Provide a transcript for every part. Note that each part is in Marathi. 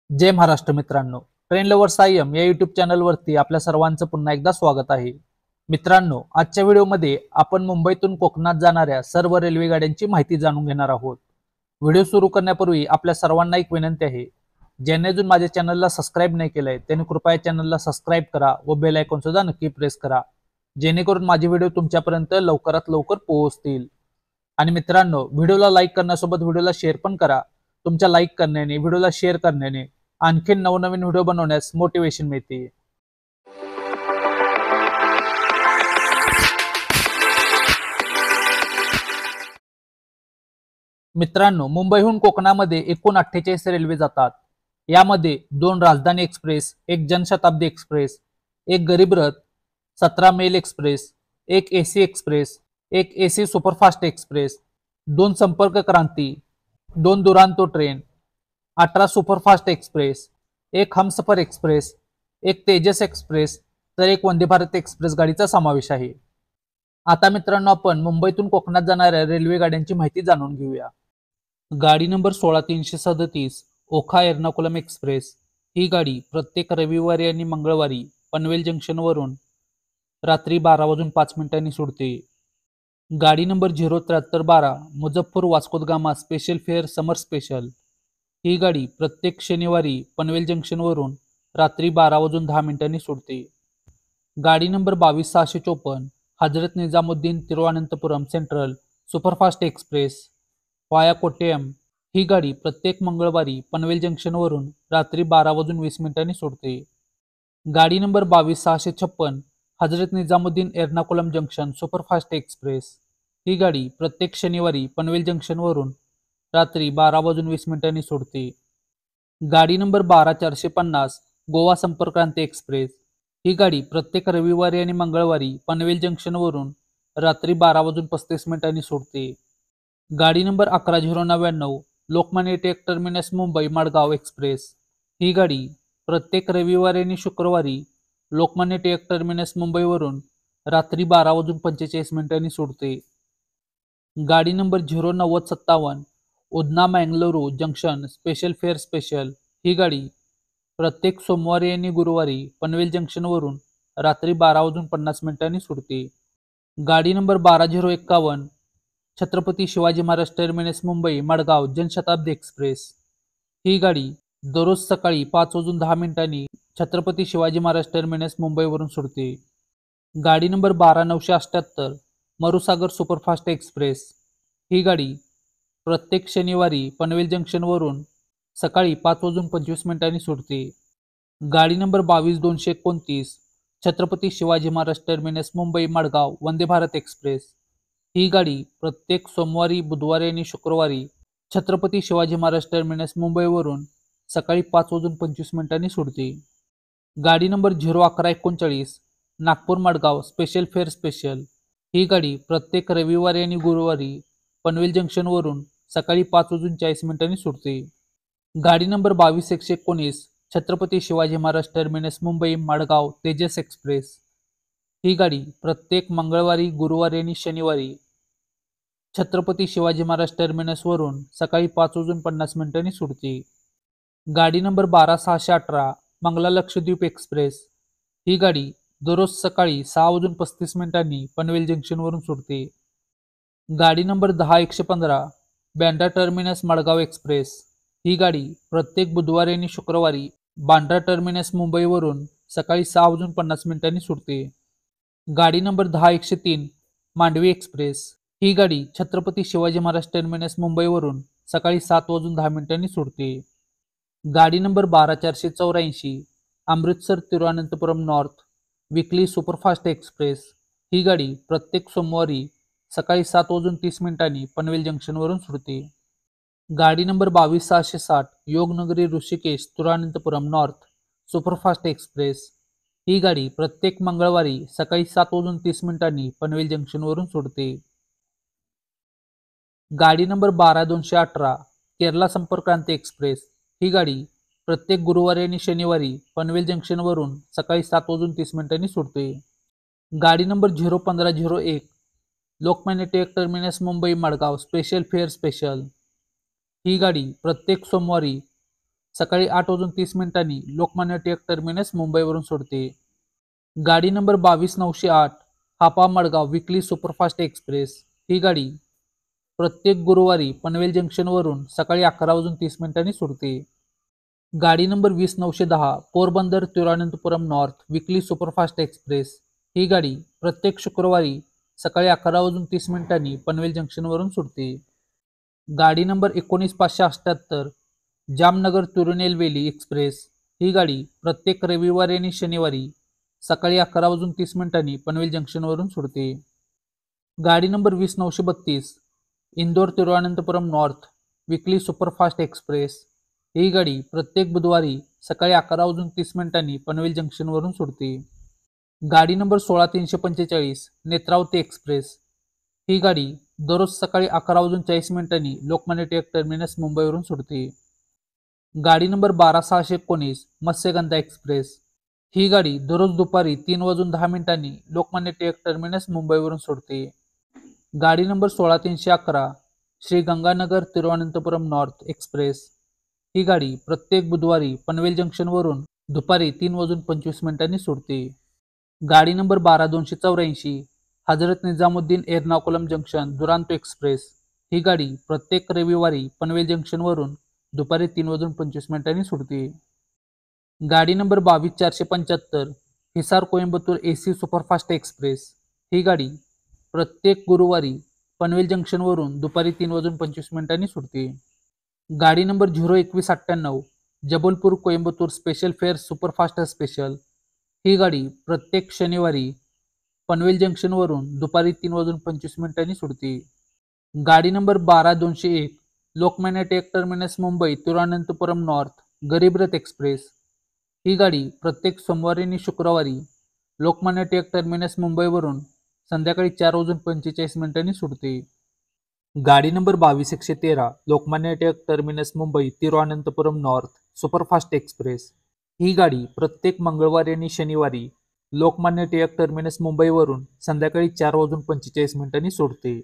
जय महाराष्ट्र मित्रांनो, ट्रेन लवर सायम या युट्यूब चॅनलवरती आपल्या सर्वांचं पुन्हा एकदा स्वागत आहे. मित्रांनो, आजच्या व्हिडिओमध्ये आपण मुंबईतून कोकणात जाणाऱ्या सर्व रेल्वे गाड्यांची माहिती जाणून घेणार आहोत. व्हिडिओ सुरू करण्यापूर्वी आपल्या सर्वांना एक विनंती आहे. ज्यांनी अजून माझ्या चॅनलला सबस्क्राईब नाही केलंय त्यांनी कृपया चॅनलला सबस्क्राईब करा व बेल आयकॉन सुद्धा नक्की प्रेस करा, जेणेकरून माझे व्हिडिओ तुमच्यापर्यंत लवकरात लवकर पोहोचतील. आणि मित्रांनो, व्हिडिओला लाईक करण्यासोबत व्हिडिओला शेअर पण करा. तुमच्या लाईक करण्याने, व्हिडिओला शेअर करण्याने आणखी नवनवीन व्हिडिओ बनवण्यास मोटिवेशन मिळते. मित्रांनो, मुंबईहून कोकणामध्ये एकूण 48 रेल्वे जातात. यामध्ये 2 राजधानी express, 1 Janshatabdi express, 1 Garib Rath, 17 mail express, 1 AC express, 1 AC superfast express, 2 Sampark Kranti, 2 Duronto train, 18 superfast express, 1 Humsafar express, 1 Tejas express तर 1 वंदे भारत एक्सप्रेस गाडीचा समावेश आहे. आता मित्रांनो, आपण मुंबईतून कोकणात जाणाऱ्या रेल्वे गाड्यांची माहिती जाणून घेऊया. गाडी नंबर 16337 ओखा एर्नाकुलम एक्सप्रेस. ही गाडी प्रत्येक रविवारी आणि मंगळवारी पनवेल जंक्शनवरून रात्री 12:05 सुटते. गाडी नंबर 07312 Muzaffar Vasco da Gama special fare summer special. ही गाडी प्रत्येक शनिवारी पनवेल जंक्शनवरून रात्री 12:10 सुटते. गाडी नंबर 22654 Hazrat Nizamuddin Thiruvananthapuram central superfast express via Kottayam. ही गाडी प्रत्येक मंगळवारी पनवेल जंक्शनवरून रात्री 12:20 सुटते. गाडी number 22656 Hazrat Nizamuddin Ernakulam junction superfast express. ही गाडी प्रत्येक शनिवारी पनवेल जंक्शनवरून रात्री 12:20 सुटते. गाडी नंबर 12450 गोवा संपर्क्रांती एक्सप्रेस. ही गाडी प्रत्येक रविवारी आणि मंगळवारी पनवेल जंक्शनवरून रात्री 12:35 सुटते. गाडी number 11099 Lokmanya Tilak terminus Mumbai Madgaon express. ही गाडी प्रत्येक रविवारी आणि शुक्रवारी लोकमान्य टिळक टर्मिनस मुंबईवरून रात्री 12:45 सुटते. गाडी number 09057 Udhna Mangaluru junction special fare special. ही गाडी प्रत्येक सोमवारी आणि गुरुवारी पनवेल जंक्शनवरून रात्री 12:50 सुटते. गाडी number 12051 Chhatrapati Shivaji Maharaj terminus Mumbai Madgaon Jan Shatabdi express. ही गाडी दररोज सकाळी 5:10 छत्रपती शिवाजी महाराज टर्मिनस मुंबईवरून सुटते. गाडी नंबर 12978 मरुसागर सुपरफास्ट एक्सप्रेस. ही गाडी प्रत्येक शनिवारी पनवेल जंक्शनवरून सकाळी 5:25 सुटते. गाडी number 22229 Chhatrapati Shivaji Maharaj terminus Mumbai Madgaon Vande Bharat express. ही गाडी प्रत्येक सोमवारी, बुधवारी आणि शुक्रवारी छत्रपती शिवाजी महाराज टर्मिनस मुंबईवरून सकाळी 5:25 सुटते. गाडी number 01139 Nagpur Madgaon special fare special. ही गाडी प्रत्येक रविवारी आणि गुरुवारी पनवेल जंक्शनवरून सकाळी 5:40 सुटते. गाडी number 22119 Chhatrapati Shivaji Maharaj terminus Mumbai Madgaon Tejas express. ही गाडी प्रत्येक मंगळवारी, गुरुवारी आणि शनिवारी छत्रपती शिवाजी महाराज टर्मिनसवरून सकाळी 5:50 सुटते. गाडी नंबर 12618 मंगला लक्षद्वीप एक्सप्रेस. ही गाडी दररोज सकाळी 6:35 पनवेल जंक्शनवरून सुटते. गाडी number 10115 Bandra terminus Madgaon express. ही गाडी प्रत्येक बुधवारी आणि शुक्रवारी बांद्रा टर्मिनस मुंबईवरून सकाळी 6:50 सुटते. गाडी नंबर 10103 मांडवी एक्सप्रेस. ही गाडी छत्रपती शिवाजी महाराज टर्मिनस मुंबईवरून सकाळी 7:10 सुटते. गाडी number 12484 Amritsar Thiruvananthapuram north weekly superfast express. ही गाडी प्रत्येक सोमवारी सकाळी 7:30 पनवेल जंक्शनवरून सुटते. गाडी number 22660 Yognagari Rishikesh Thiruvananthapuram north superfast express. ही गाडी प्रत्येक मंगळवारी सकाळी 7:30 पनवेल जंक्शनवरून सुटते. गाडी नंबर 12218 केरला संपर्क्रांती एक्सप्रेस. ही गाडी प्रत्येक गुरुवारी आणि शनिवारी पनवेल जंक्शनवरून सकाळी 7:30 सुटते. गाडी number 01501 Lokmanya Tilak terminus Mumbai Madgaon special fare special. ही गाडी प्रत्येक सोमवारी सकाळी 8:30 लोकमान्य टिळक टर्मिनस मुंबईवरून सुटते. गाडी number 22,908 Hapa Madgaon weekly superfast express. ही गाडी प्रत्येक गुरुवारी पनवेल जंक्शनवरून सकाळी 11:30 सुटते. गाडी number 20,910 Porbandar Thiruvananthapuram north weekly superfast express. ही गाडी प्रत्येक शुक्रवारी सकाळी 11:30 पनवेल जंक्शनवरून सुटते. गाडी नंबर 19,578 जामनगर तिरुनेलवेली एक्सप्रेस. ही गाडी प्रत्येक रविवारी आणि शनिवारी सकाळी 11:30 पनवेल जंक्शनवरून सुटते. गाडी number 20,932 Indore Thiruvananthapuram north weekly superfast express. ही गाडी प्रत्येक बुधवारी सकाळी 11:30 पनवेल जंक्शनवरून सुटते. गाडी नंबर 16,345 नेत्रावती एक्सप्रेस. ही गाडी दररोज सकाळी 11:40 लोकमान्य टिळक टर्मिनस मुंबईवरून सुटते. गाडी नंबर 12,619 मत्स्यगंधा एक्सप्रेस. ही गाडी दररोज दुपारी 3:10 लोकमान्य टिळक टर्मिनस मुंबईवरून सुटते. गाडी number 16,311 Shri Ganganagar Thiruvananthapuram north express. ही गाडी प्रत्येक बुधवारी पनवेल जंक्शनवरून दुपारी 3:25 सुटते. गाडी number 12,284 Hazrat Nizamuddin Ernakulam junction Duronto express. ही गाडी प्रत्येक रविवारी पनवेल जंक्शनवरून दुपारी 3:25 सुटते. गाडी number 22,475 Hisar Coimbatore AC superfast express. ही गाडी प्रत्येक गुरुवारी पनवेल जंक्शनवरून दुपारी 3:25 सुटते. गाडी number 02198 Jabalpur Coimbatore special fare superfast special. ही गाडी प्रत्येक शनिवारी पनवेल जंक्शनवरून दुपारी 3:25 सुटते. गाडी number 12,201 Lokmanya Tilak terminus Mumbai Thiruvananthapuram north गरीब रथ एक्सप्रेस. ही गाडी प्रत्येक सोमवारी आणि शुक्रवारी लोकमान्य टिळक टर्मिनस मुंबईवरून संध्याकाळी 4:45 सुटते. गाडी number 22,113 Lokmanya Tilak terminus Mumbai Thiruvananthapuram north superfast express. ही गाडी प्रत्येक मंगळवारी आणि शनिवारी लोकमान्य टिळक टर्मिनस मुंबईवरून संध्याकाळी 4:45 सुटते.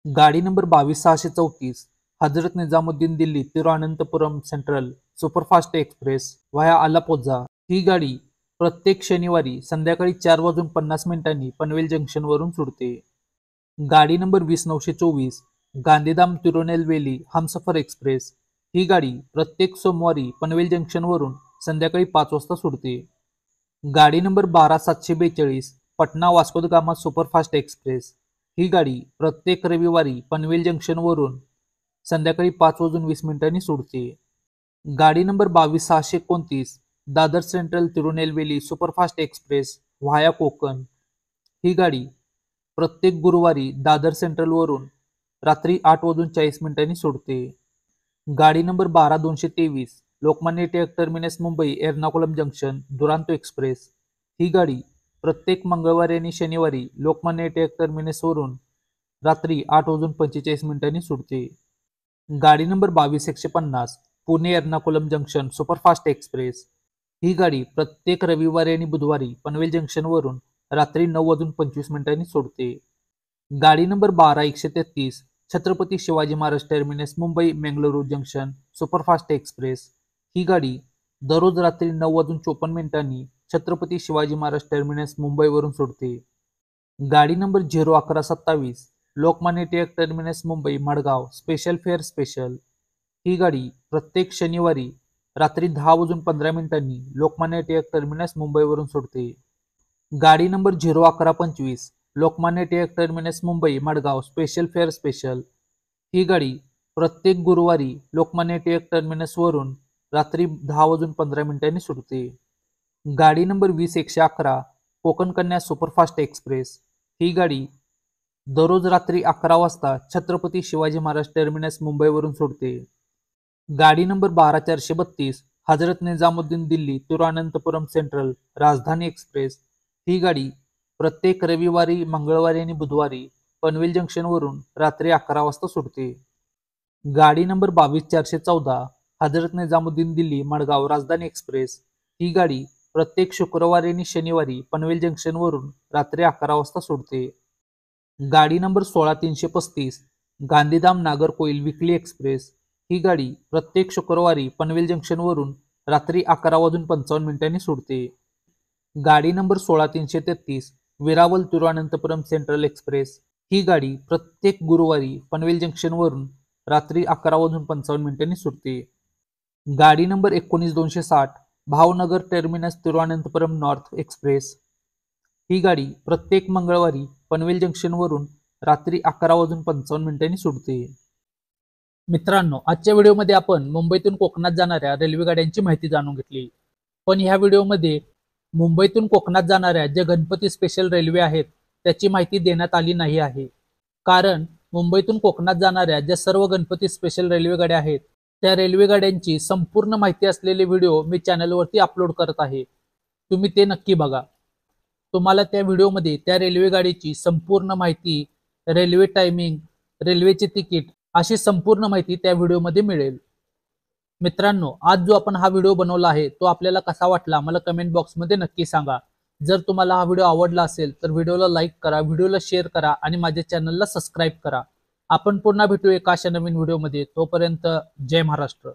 गाडी number 22,634 Hazrat Nizamuddin Delhi Thiruvananthapuram central superfast express via Alappuzha. ही गाडी प्रत्येक शनिवारी संध्याकाळी 4:50 पनवेल जंक्शनवरून सुटते. गाडी नंबर 20,924 गांधीधाम तिरुनेलवेली हमसफर एक्सप्रेस. ही गाडी प्रत्येक सोमवारी पनवेल जंक्शनवरून संध्याकाळी 5 वाजता सुटते. गाडी number 12,742 Patna Vasco da Gama superfast express. ही गाडी प्रत्येक रविवारी पनवेल जंक्शनवरून संध्याकाळी 5:20 सुटते. गाडी number 22,629 Dadar central Tirunelveli superfast express via Konkan. ही गाडी प्रत्येक गुरुवारी दादर सेंट्रलवरून रात्री 8:40 सुटते. गाडी number 12,223 Lokmanya Tilak terminus Mumbai Ernakulam junction Duronto express. ही गाडी प्रत्येक मंगळवारी आणि शनिवारी लोकमान्य टिळक टर्मिनसवरून रात्री 8:45 सुटते. गाडी number 22,150 Pune Ernakulam junction superfast express. ही गाडी प्रत्येक रविवारी आणि बुधवारी पनवेल जंक्शनवरून रात्री 9:25 सुटते. गाडी number 12,133 Chhatrapati Shivaji Maharaj terminus Mumbai Mangaluru junction superfast express. ही गाडी दररोज रात्री 9:54 छत्रपती शिवाजी महाराज टर्मिनस मुंबईवरून सुटते. गाडी number 01127 Lokmanya Tilak terminus Mumbai Madgaon special fare special. ही गाडी प्रत्येक शनिवारी रात्री 10:15 लोकमान्य टिळक टर्मिनस मुंबईवरून सुटते. गाडी number 01125 Lokmanya Tilak terminus Mumbai Madgaon special fare special. ही गाडी प्रत्येक गुरुवारी लोकमान्य टिळक टर्मिनसवरून रात्री 10:15 सुटते. गाडी number 20,111 Konkan Kanya superfast express. ही गाडी दररोज रात्री 11 वाजता छत्रपती शिवाजी महाराज टर्मिनस मुंबईवरून सुटते. गाडी नंबर 12,432 हजरत निजामुद्दीन दिल्ली तिरुवनंतपुरम सेंट्रल राजधानी एक्सप्रेस. ही गाडी प्रत्येक रविवारी मंगळवारी आणि बुधवारी पनवेल जंक्शनवरून रात्री 11 वाजता सुटते. गाडी नंबर 22,414 हजरत निजामुद्दीन दिल्ली मडगाव राजधानी एक्सप्रेस. ही गाडी प्रत्येक शुक्रवारी आणि शनिवारी पनवेल जंक्शनवरून रात्री 11 वाजता सुटते. गाडी number 16,335 Gandhidham Nagercoil weekly express. ही गाडी प्रत्येक शुक्रवारी पनवेल जंक्शनवरून रात्री 11:55 सुटते. गाडी number 16333 Veraval Thiruvananthapuram central express. ही गाडी प्रत्येक गुरुवारी पनवेल जंक्शनवरून रात्री 11:55 सुटते. गाडी number 19260 Bhavnagar terminus Thiruvananthapuram north express. ही गाडी प्रत्येक मंगळवारी पनवेल जंक्शनवरून रात्री 11:55 सुटते. मित्रांनो, आजच्या व्हिडिओमध्ये आपण मुंबईतून कोकणात जाणाऱ्या रेल्वे गाड्यांची माहिती जाणून घेतली. पण ह्या व्हिडिओमध्ये मुंबईतून कोकणात जाणाऱ्या ज्या गणपती स्पेशल रेल्वे आहेत त्याची माहिती देण्यात आली नाही आहे. कारण मुंबईतून कोकणात जाणाऱ्या ज्या सर्व गणपती स्पेशल रेल्वे गाड्या आहेत त्या रेल्वे गाड्यांची संपूर्ण माहिती असलेले व्हिडिओ मी चॅनलवरती अपलोड करत आहे. तुम्ही ते नक्की बघा. तुम्हाला त्या व्हिडिओमध्ये त्या रेल्वे गाडीची संपूर्ण माहिती, रेल्वे टायमिंग, रेल्वेचे तिकीट अशी संपूर्ण माहिती त्या व्हिडिओमध्ये मिळेल. मित्रांनो, आज जो आपण हा व्हिडिओ बनवला आहे तो आपल्याला कसा वाटला मला कमेंट बॉक्समध्ये नक्की सांगा. जर तुम्हाला हा व्हिडिओ आवडला असेल तर व्हिडिओला लाईक करा, व्हिडिओला शेअर करा आणि माझ्या चॅनलला सबस्क्राईब करा. आपण पुन्हा भेटू एका अशा नवीन व्हिडिओमध्ये. तोपर्यंत जय महाराष्ट्र.